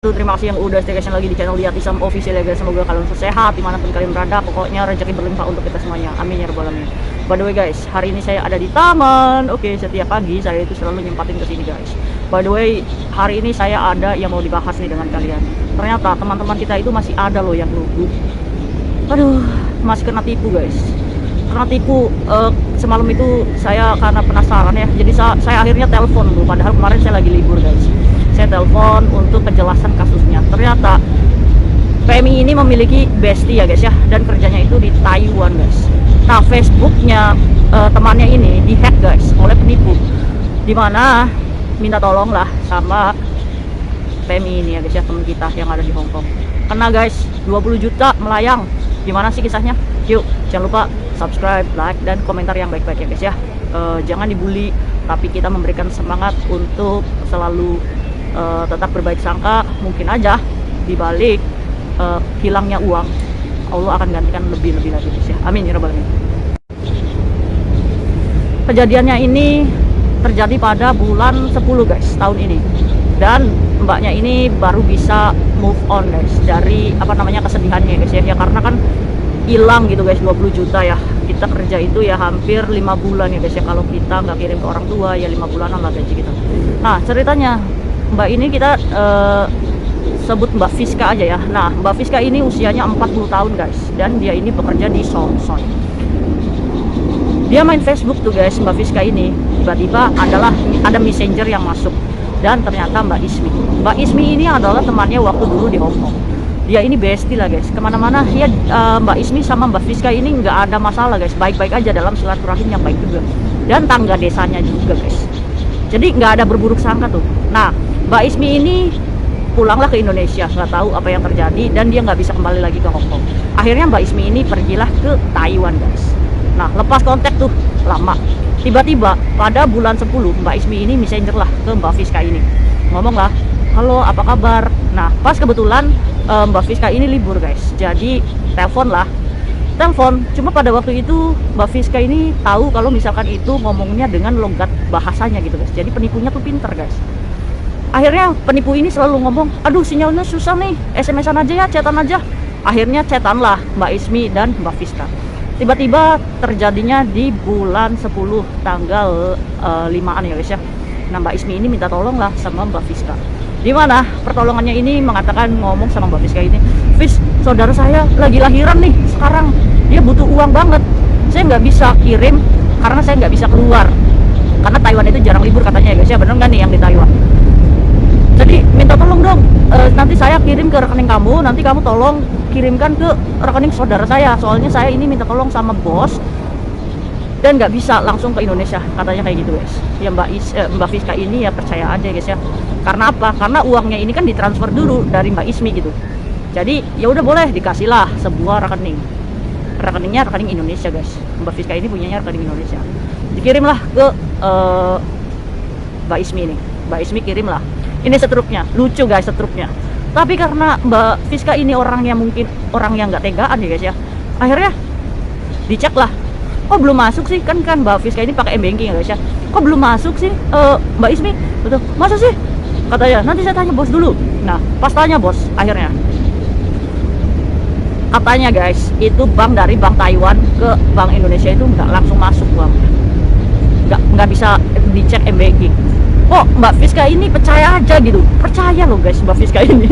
Terima kasih yang udah staycation lagi di channel Lihat Isam Official ya guys. Semoga kalian sehat dimanapun kalian berada. Pokoknya rezeki berlimpah untuk kita semuanya. Amin ya rabbal alamin. By the way guys, hari ini saya ada di taman. Oke, setiap pagi saya itu selalu nyempatin ke sini guys. By the way, hari ini saya ada yang mau dibahas nih dengan kalian. Ternyata teman-teman kita itu masih ada loh yang nunggu. Aduh, masih kena tipu guys. Kena tipu. Semalam itu saya karena penasaran ya. Jadi saya akhirnya telepon tuh. Padahal kemarin saya lagi libur guys. Saya telepon untuk kejelasan kasusnya. Ternyata PMI ini memiliki bestie ya guys ya, dan kerjanya itu di Taiwan guys. Nah, Facebooknya temannya ini dihack guys oleh penipu, dimana minta tolong lah sama PMI ini ya guys ya, teman kita yang ada di Hong Kong. Kena guys 20 juta melayang. Gimana sih kisahnya? Yuk, jangan lupa subscribe, like, dan komentar yang baik-baik ya guys ya. Jangan dibully, tapi kita memberikan semangat untuk selalu tetap berbaik sangka. Mungkin aja dibalik hilangnya uang, Allah akan gantikan lebih-lebih lagi guys ya. Amin ya rabbal alamin. Kejadiannya ini terjadi pada bulan 10 guys tahun ini, dan mbaknya ini baru bisa move on guys dari kesedihannya guys ya, karena kan hilang gitu guys 20 juta ya. Kita kerja itu ya hampir 5 bulan ya guys ya, kalau kita nggak kirim ke orang tua ya 5 bulanan lah gaji kita. Nah, ceritanya mbak ini kita sebut Mbak Fiska aja ya. Nah, Mbak Fiska ini usianya 40 tahun guys, dan dia ini bekerja di Songson. Dia main Facebook tuh guys, Mbak Fiska ini. Tiba-tiba ada messenger yang masuk, dan ternyata Mbak Ismi. Mbak Ismi ini adalah temannya waktu dulu di Hong Kong. Dia ini bestie lah guys, kemana-mana ya. Mbak Ismi sama Mbak Fiska ini nggak ada masalah guys, baik-baik aja dalam silaturahim yang baik juga, dan tangga desanya juga guys. Jadi nggak ada berburuk sangka tuh. Nah, Mbak Ismi ini pulanglah ke Indonesia, nggak tahu apa yang terjadi, dan dia nggak bisa kembali lagi ke Hong Kong. Akhirnya Mbak Ismi ini pergilah ke Taiwan guys. Nah, lepas kontak tuh lama. Tiba-tiba pada bulan 10 Mbak Ismi ini messenger lah ke Mbak Fiska ini. Ngomong lah, halo apa kabar. Nah, pas kebetulan Mbak Fiska ini libur guys, jadi telepon. Cuma pada waktu itu Mbak Fiska ini tahu kalau misalkan itu ngomongnya dengan logat bahasanya gitu guys. Jadi penipunya tuh pinter guys. Akhirnya penipu ini selalu ngomong, aduh sinyalnya susah nih, SMS-an aja ya, chatan aja. Akhirnya chatan lah Mbak Ismi dan Mbak Fiska. Tiba-tiba terjadinya di bulan 10 tanggal 5-an ya guys ya. Nah, Mbak Ismi ini minta tolong lah sama Mbak Fiska. Dimana pertolongannya ini mengatakan, ngomong sama Mbak Fiska ini, Fis, saudara saya lagi lahiran nih sekarang, dia butuh uang banget, saya nggak bisa kirim karena saya nggak bisa keluar, karena Taiwan itu jarang libur katanya ya guys ya. Bener nggak nih yang di Taiwan? Jadi minta tolong dong, nanti saya kirim ke rekening kamu, nanti kamu tolong kirimkan ke rekening saudara saya, soalnya saya ini minta tolong sama bos dan nggak bisa langsung ke Indonesia, katanya kayak gitu guys. Ya Mbak Fiska ini ya percaya aja guys ya. Karena apa? Karena uangnya ini kan ditransfer dulu dari Mbak Ismi gitu. Jadi ya udah, boleh dikasihlah sebuah rekening. Rekeningnya rekening Indonesia guys. Mbak Fiska ini punyanya rekening Indonesia. Dikirimlah ke Mbak Ismi ini. Mbak Ismi kirimlah. Ini setrupnya, lucu guys setrupnya. Tapi karena Mbak Fiska ini orang yang nggak tegaan ya guys ya. Akhirnya dicek lah. Kok belum masuk sih? Kan Mbak Fiska ini pakai m-banking ya guys ya. Kok belum masuk sih Mbak Ismi? Betul. Masa sih? Katanya, nanti saya tanya bos dulu. Nah, pas tanya bos, akhirnya katanya guys, itu dari bank Taiwan ke bank Indonesia itu nggak langsung masuk uangnya. Nggak bisa dicek m-banking. Kok Mbak Fiska ini percaya aja gitu. Percaya loh guys Mbak Fiska ini.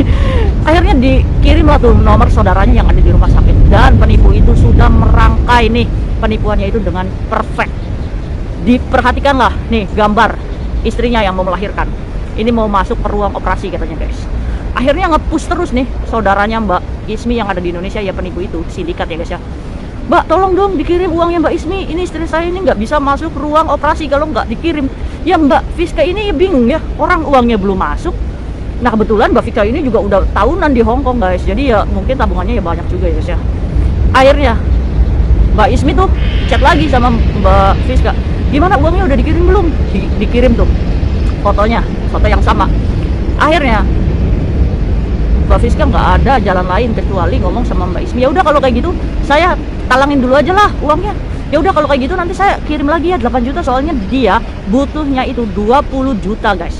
Akhirnya dikirim lah tuh nomor saudaranya yang ada di rumah sakit. Dan penipu itu sudah merangkai nih penipuannya itu dengan perfect. Diperhatikanlah nih gambar istrinya yang mau melahirkan. Ini mau masuk ke ruang operasi katanya guys. Akhirnya nge-push terus nih saudaranya Mbak Ismi yang ada di Indonesia ya, penipu itu sindikat ya guys ya. Mbak tolong dong dikirim uangnya Mbak Ismi, ini istri saya ini nggak bisa masuk ruang operasi kalau nggak dikirim. Ya Mbak Fiska ini bingung ya, orang uangnya belum masuk. Nah, kebetulan Mbak Fiska ini juga udah tahunan di Hong Kong guys, jadi ya mungkin tabungannya ya banyak juga ya guys ya. Akhirnya Mbak Ismi tuh chat lagi sama Mbak Fiska, gimana uangnya udah dikirim belum? Dikirim tuh fotonya, foto yang sama. Akhirnya Mbak Fiska nggak ada jalan lain kecuali ngomong sama Mbak Ismi, ya udah kalau kayak gitu saya talangin dulu aja lah uangnya. Ya udah kalau kayak gitu nanti saya kirim lagi ya 8 juta, soalnya dia butuhnya itu 20 juta guys.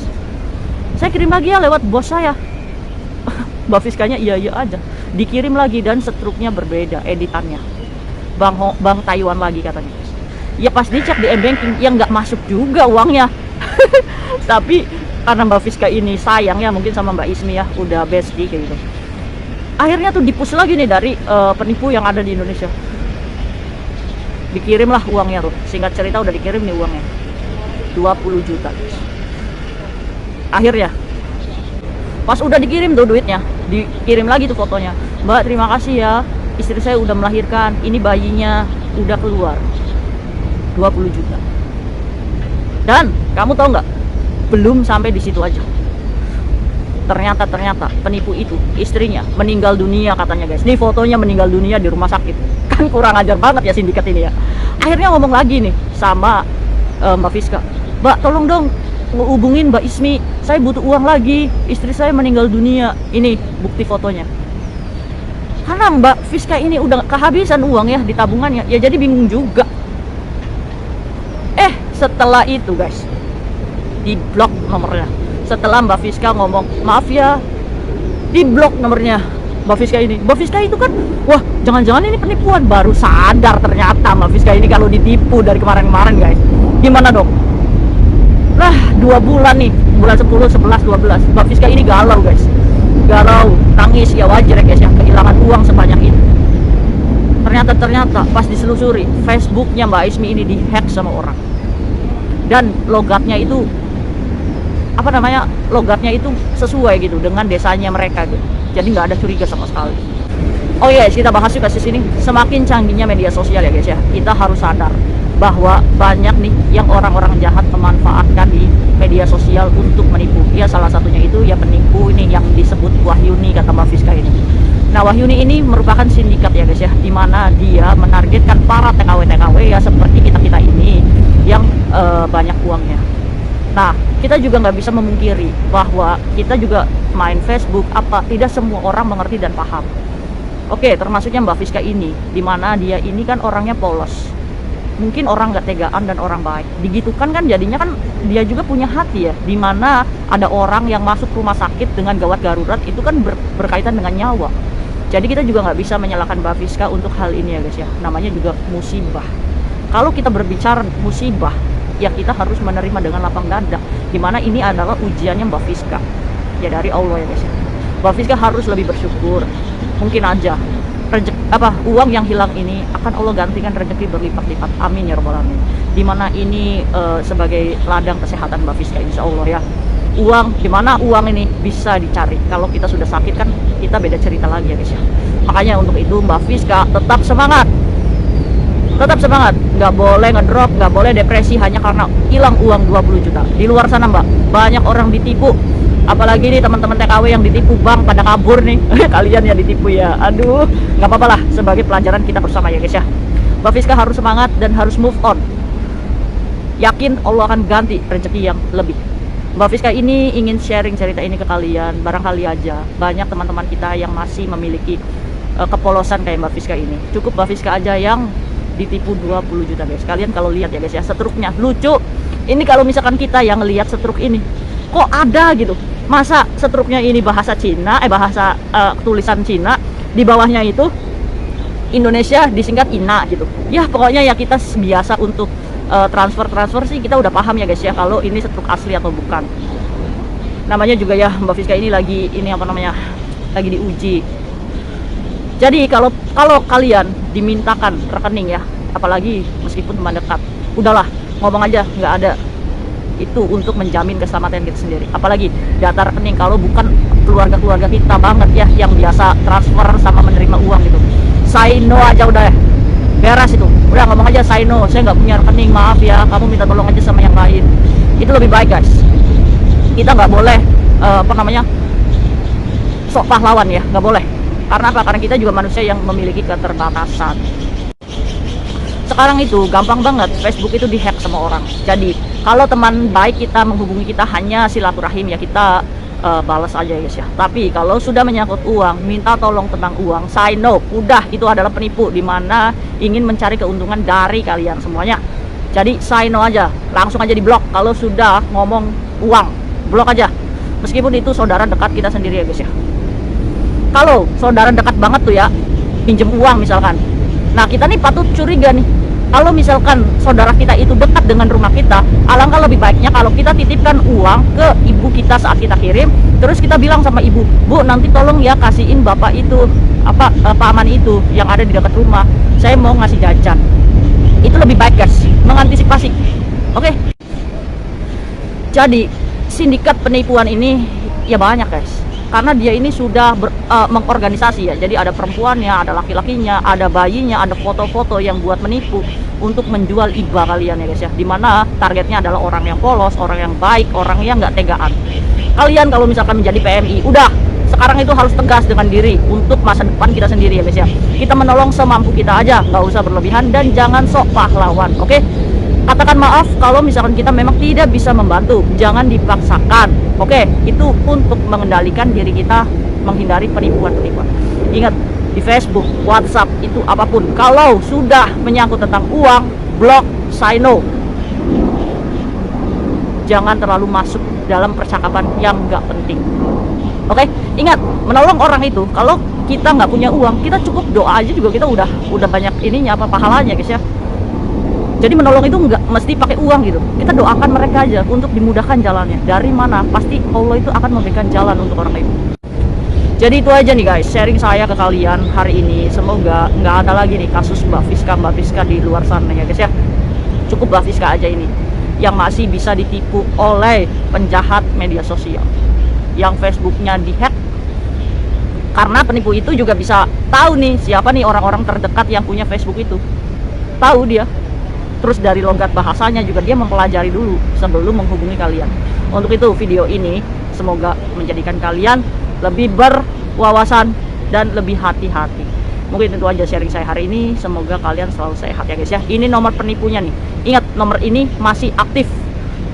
Saya kirim lagi ya lewat bos saya. Mbak Fiskanya iya aja, dikirim lagi dan struknya berbeda editannya. Bang Taiwan lagi katanya. Ya pas dicek di m-banking, ya nggak masuk juga uangnya. Tapi karena Mbak Fiska ini sayang ya mungkin sama Mbak Ismi ya, udah bestie kayak gitu. Akhirnya tuh dipush lagi nih dari penipu yang ada di Indonesia. Dikirim lah uangnya tuh. Singkat cerita udah dikirim nih uangnya. 20 juta. Akhirnya pas udah dikirim tuh duitnya, dikirim lagi tuh fotonya. Mbak, terima kasih ya, istri saya udah melahirkan, ini bayinya udah keluar. 20 juta. Dan kamu tahu nggak, belum sampai di situ aja. Ternyata penipu itu istrinya meninggal dunia katanya guys. Ini fotonya meninggal dunia di rumah sakit. Kan kurang ajar banget ya sindikat ini ya. Akhirnya ngomong lagi nih sama Mbak Fiska, Mbak tolong dong hubungin Mbak Ismi, saya butuh uang lagi, istri saya meninggal dunia. Ini bukti fotonya. Karena Mbak Fiska ini udah kehabisan uang ya di tabungannya, ya jadi bingung juga. Setelah itu guys, di blok nomornya. Setelah Mbak Fiska ngomong, maaf ya, di blok nomornya Mbak Fiska ini. Mbak Fiska itu kan, wah jangan-jangan ini penipuan. Baru sadar ternyata Mbak Fiska ini kalau ditipu dari kemarin-kemarin guys. Gimana dong? Nah 2 bulan nih, bulan 10, 11, 12 Mbak Fiska ini galau guys. Galau, nangis, ya wajar ya guys ya, kehilangan uang sebanyak itu. Ternyata pas diselusuri, Facebooknya Mbak Ismi ini dihack sama orang. Dan logatnya itu logatnya itu sesuai gitu dengan desanya mereka gitu. Jadi nggak ada curiga sama sekali. Oh yes, kita bahas juga di sini. Semakin canggihnya media sosial ya guys ya, kita harus sadar bahwa banyak nih yang orang-orang jahat memanfaatkan di media sosial untuk menipu. Ya salah satunya itu ya penipu ini yang disebut Wahyuni kata Mbak Fiska ini. Nah Wahyuni ini merupakan sindikat ya guys ya, dimana dia menargetkan para TKW ya seperti kita ini yang banyak uangnya. Nah kita juga nggak bisa memungkiri bahwa kita juga main Facebook, tidak semua orang mengerti dan paham. Oke, termasuknya Mbak Fiska ini, dimana dia ini kan orangnya polos, mungkin orang nggak tegaan dan orang baik. Digitukan kan jadinya kan dia juga punya hati ya, dimana ada orang yang masuk rumah sakit dengan gawat darurat, itu kan berkaitan dengan nyawa. Jadi kita juga nggak bisa menyalahkan Mbak Fiska untuk hal ini ya guys ya, namanya juga musibah. Kalau kita berbicara musibah, ya kita harus menerima dengan lapang dada, dimana ini adalah ujiannya Mbak Fiska ya dari Allah ya guys. Mbak Fiska harus lebih bersyukur. Mungkin aja uang yang hilang ini akan Allah gantikan rezeki berlipat-lipat, amin ya rabbal alamin. Dimana ini sebagai ladang kesehatan Mbak Fiska insya Allah ya. Dimana uang ini bisa dicari. Kalau kita sudah sakit kan kita beda cerita lagi ya guys ya. Makanya untuk itu Mbak Fiska tetap semangat, nggak boleh ngedrop, nggak boleh depresi hanya karena hilang uang 20 juta. Di luar sana Mbak, banyak orang ditipu, apalagi nih teman-teman TKW yang ditipu bank pada kabur nih. Kalian yang ditipu ya, aduh, nggak apa-apa lah, sebagai pelajaran kita bersama ya guys ya. Mbak Fiska harus semangat dan harus move on, yakin Allah akan ganti rezeki yang lebih. Mbak Fiska ini ingin sharing cerita ini ke kalian, barangkali aja banyak teman-teman kita yang masih memiliki kepolosan kayak Mbak Fiska ini. Cukup Mbak Fiska aja yang ditipu 20 juta guys. Kalian kalau lihat ya guys ya, setruknya lucu. Ini kalau misalkan kita yang lihat setruk ini, kok ada gitu, masa setruknya ini bahasa Cina, bahasa tulisan Cina, di bawahnya itu Indonesia disingkat INA gitu. Ya pokoknya ya kita biasa untuk transfer sih kita udah paham ya guys ya, kalau ini setruk asli atau bukan. Namanya juga ya Mbak Fiska ini lagi lagi diuji. Jadi kalau kalian dimintakan rekening ya, apalagi meskipun teman dekat, udahlah ngomong aja, nggak ada itu untuk menjamin keselamatan kita sendiri. Apalagi data rekening kalau bukan keluarga kita banget ya yang biasa transfer sama menerima uang gitu, say no aja udah beres itu. Udah ngomong aja say no, saya nggak punya rekening, maaf ya, kamu minta tolong aja sama yang lain. Itu lebih baik guys. Kita nggak boleh sok pahlawan ya, nggak boleh. Karena apa? Karena kita juga manusia yang memiliki keterbatasan. Sekarang itu gampang banget Facebook itu dihack sama orang. Jadi kalau teman baik kita menghubungi kita hanya silaturahim ya, kita balas aja ya guys ya. Tapi kalau sudah menyangkut uang, minta tolong tentang uang, say no. Udah, itu adalah penipu, dimana ingin mencari keuntungan dari kalian semuanya. Jadi say no aja, langsung aja di blok. Kalau sudah ngomong uang, blok aja. Meskipun itu saudara dekat kita sendiri ya guys ya. Kalau saudara dekat banget tuh ya, pinjem uang misalkan. Nah, kita nih patut curiga nih. Kalau misalkan saudara kita itu dekat dengan rumah kita, alangkah lebih baiknya kalau kita titipkan uang ke ibu kita saat kita kirim, terus kita bilang sama ibu, "Bu, nanti tolong ya kasihin bapak itu, paman itu yang ada di dekat rumah. Saya mau ngasih jajan." Itu lebih baik, guys, mengantisipasi. Oke. Jadi, sindikat penipuan ini ya banyak, guys. Karena dia ini sudah mengorganisasi ya. Jadi ada perempuannya, ada laki-lakinya, ada bayinya, ada foto-foto yang buat menipu untuk menjual iba kalian ya guys ya. Dimana targetnya adalah orang yang polos, orang yang baik, orang yang nggak tegaan. Kalian kalau misalkan menjadi PMI, udah sekarang itu harus tegas dengan diri untuk masa depan kita sendiri ya guys ya. Kita menolong semampu kita aja, nggak usah berlebihan dan jangan sok pahlawan, oke? Katakan maaf kalau misalkan kita memang tidak bisa membantu, jangan dipaksakan. Oke, itu untuk mengendalikan diri kita, menghindari penipuan-penipuan. Ingat, di Facebook, WhatsApp, itu apapun, kalau sudah menyangkut tentang uang, blok, say no. Jangan terlalu masuk dalam percakapan yang nggak penting. Oke, ingat, menolong orang itu, kalau kita nggak punya uang, kita cukup doa aja juga kita udah banyak ininya, pahalanya guys ya. Jadi menolong itu nggak mesti pakai uang gitu. Kita doakan mereka aja untuk dimudahkan jalannya. Dari mana? Pasti Allah itu akan memberikan jalan untuk orang itu. Jadi itu aja nih guys, sharing saya ke kalian hari ini. Semoga nggak ada lagi nih kasus Mbak Fiska di luar sana ya guys ya. Cukup Mbak Fiska aja ini yang masih bisa ditipu oleh penjahat media sosial. Yang Facebooknya dihack. Karena penipu itu juga bisa tahu nih siapa nih orang-orang terdekat yang punya Facebook itu. Tahu dia. Terus dari logat bahasanya juga dia mempelajari dulu sebelum menghubungi kalian. Untuk itu video ini semoga menjadikan kalian lebih berwawasan dan lebih hati-hati. Mungkin itu aja sharing saya hari ini. Semoga kalian selalu sehat ya guys ya. Ini nomor penipunya nih. Ingat, nomor ini masih aktif.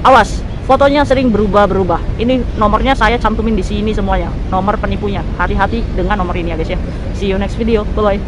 Awas, fotonya sering berubah-berubah. Ini nomornya saya cantumin di sini semuanya. Nomor penipunya. Hati-hati dengan nomor ini ya guys ya. See you next video. Bye bye.